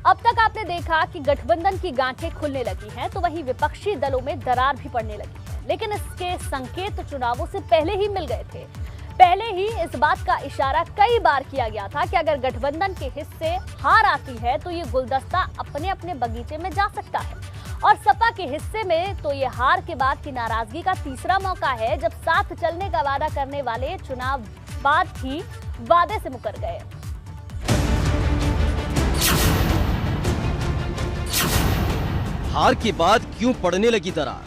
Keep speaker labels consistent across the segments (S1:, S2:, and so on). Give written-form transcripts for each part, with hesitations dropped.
S1: अब तक आपने देखा कि गठबंधन की गांठें खुलने लगी हैं, तो वहीं विपक्षी दलों में दरार भी पड़ने लगी है। लेकिन इसके संकेत चुनावों से पहले ही मिल गए थे। पहले ही इस बात का इशारा कई बार किया गया था कि अगर गठबंधन के हिस्से हार आती है तो ये गुलदस्ता अपने अपने बगीचे में जा सकता है, और सपा के हिस्से में तो ये हार के बाद की नाराजगी का तीसरा मौका है, जब साथ चलने का वादा करने वाले चुनाव बाद ही वादे से मुकर गए।
S2: हार के बाद क्यों पड़ने लगी दरार?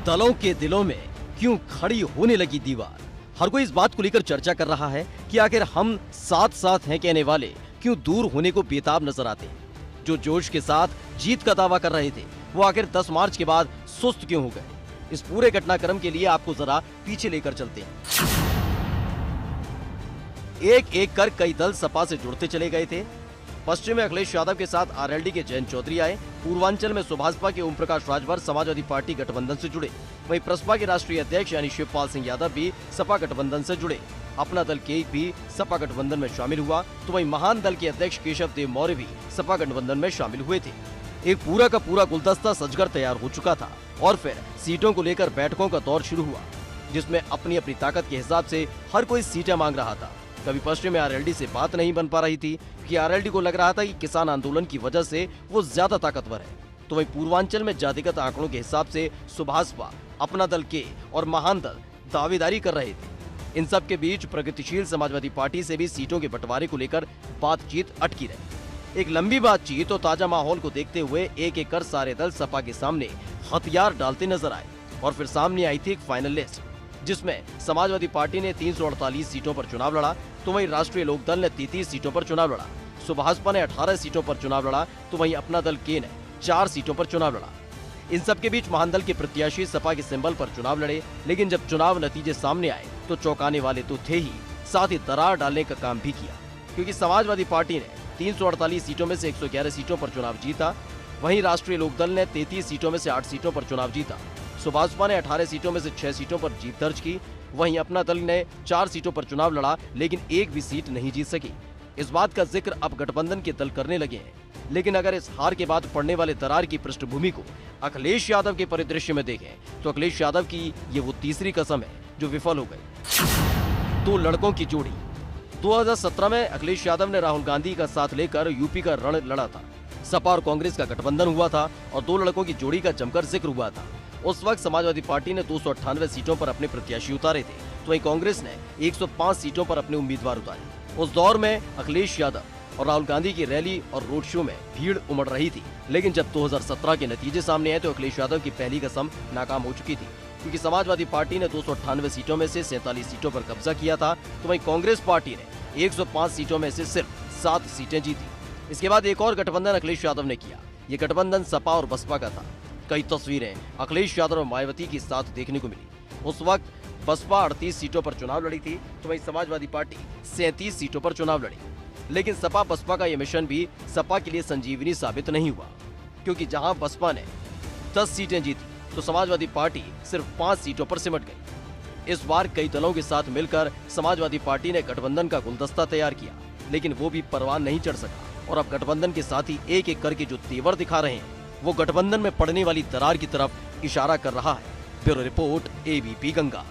S2: दलों के दिलों में क्यों खड़ी होने लगी दीवार? हर कोई इस बात को लेकर चर्चा कर रहा है कि आखिर हम साथ साथ हैं कहने वाले क्यों दूर होने को बेताब नजर आते हैं। जो जोश के साथ जीत का दावा कर रहे थे वो आखिर 10 मार्च के बाद सुस्त क्यों हो गए? इस पूरे घटनाक्रम के लिए आपको जरा पीछे लेकर चलते हैं। एक एक कर कई दल सपा से जुड़ते चले गए थे। पश्चिम में अखिलेश यादव के साथ आरएलडी के जयंत चौधरी आए। पूर्वांचल में सुभाषपा के ओम प्रकाश राजभर समाजवादी पार्टी गठबंधन से जुड़े। वहीं प्रसपा के राष्ट्रीय अध्यक्ष यानी शिवपाल सिंह यादव भी सपा गठबंधन से जुड़े। अपना दल के भी सपा गठबंधन में शामिल हुआ, तो वहीं महान दल के अध्यक्ष केशव देव मौर्य भी सपा गठबंधन में शामिल हुए थे। एक पूरा का पूरा गुलदस्ता सजकर तैयार हो चुका था और फिर सीटों को लेकर बैठकों का दौर शुरू हुआ, जिसमें अपनी अपनी ताकत के हिसाब से हर कोई सीटें मांग रहा था। कभी पश्चिम में आरएलडी से बात नहीं बन पा रही थी कि आरएलडी को लग रहा था कि किसान आंदोलन की वजह से वो ज्यादा ताकतवर है, तो वहीं पूर्वांचल में जातिगत आंकड़ों के हिसाब से सुभाषपा, अपना दल के और महान दल दावेदारी कर रहे थे। इन सब के बीच प्रगतिशील समाजवादी पार्टी से भी सीटों के बंटवारे को लेकर बातचीत अटकी रही। एक लंबी बातचीत और ताजा माहौल को देखते हुए एक एक कर सारे दल सपा के सामने हथियार डालते नजर आए और फिर सामने आई थी एक फाइनल लिस्ट, जिसमें समाजवादी पार्टी ने 348 सीटों पर चुनाव लड़ा, तो वहीं राष्ट्रीय लोकदल ने 33 सीटों पर चुनाव लड़ा। सुभाषपा ने 18 सीटों पर चुनाव लड़ा, तो वहीं अपना दल के ने 4 सीटों पर चुनाव लड़ा। इन सब के बीच महान दल के प्रत्याशी सपा के सिंबल पर चुनाव लड़े, लेकिन जब चुनाव नतीजे सामने आए तो चौंकाने वाले तो थे ही, साथ ही दरार डालने का काम भी किया, क्योंकि समाजवादी पार्टी ने 348 सीटों में से 111 सीटों पर चुनाव जीता। वहीं राष्ट्रीय लोकदल ने 33 सीटों में से 8 सीटों पर चुनाव जीता। सुभाषपा ने 18 सीटों में से 6 सीटों पर जीत दर्ज की। वहीं अपना दल ने 4 सीटों पर चुनाव लड़ा, लेकिन एक भी सीट नहीं जीत सकी। इस बात का जिक्र अब गठबंधन के दल करने लगे हैं, लेकिन अगर इस हार के बाद पड़ने वाले दरार की पृष्ठभूमि को अखिलेश यादव के परिदृश्य में देखें तो अखिलेश यादव की ये वो तीसरी कसम है जो विफल हो गई। 2 लड़कों की जोड़ी। 2017 में अखिलेश यादव ने राहुल गांधी का साथ लेकर यूपी का रण लड़ा था। सपा और कांग्रेस का गठबंधन हुआ था और 2 लड़कों की जोड़ी का जमकर जिक्र हुआ था। उस वक्त समाजवादी पार्टी ने 298 सीटों पर अपने प्रत्याशी उतारे थे, तो वहीं कांग्रेस ने 105 सीटों पर अपने उम्मीदवार उतारे। उस दौर में अखिलेश यादव और राहुल गांधी की रैली और रोड शो में भीड़ उमड़ रही थी, लेकिन जब 2017 के नतीजे सामने आए तो अखिलेश यादव की पहली कसम नाकाम हो चुकी थी, क्योंकि समाजवादी पार्टी ने 298 सीटों में से 47 सीटों पर कब्जा किया था, तो वहीं कांग्रेस पार्टी ने 105 सीटों में से सिर्फ 7 सीटें जीती। इसके बाद एक और गठबंधन अखिलेश यादव ने किया। ये गठबंधन सपा और बसपा का था। कई तस्वीरें अखिलेश यादव और मायावती की साथ देखने को मिली। उस वक्त बसपा 38 सीटों पर चुनाव लड़ी थी, तो वहीं समाजवादी पार्टी 37 सीटों पर चुनाव लड़ी। लेकिन सपा बसपा का यह मिशन भी सपा के लिए संजीवनी साबित नहीं हुआ, क्योंकि जहां बसपा ने 10 सीटें जीती तो समाजवादी पार्टी सिर्फ 5 सीटों पर सिमट गई। इस बार कई दलों के साथ मिलकर समाजवादी पार्टी ने गठबंधन का गुलदस्ता तैयार किया, लेकिन वो भी परवान नहीं चढ़ सका और अब गठबंधन के साथी एक एक करके जो तेवर दिखा रहे हैं वो गठबंधन में पड़ने वाली दरार की तरफ इशारा कर रहा है। Bureau report, ABP Ganga.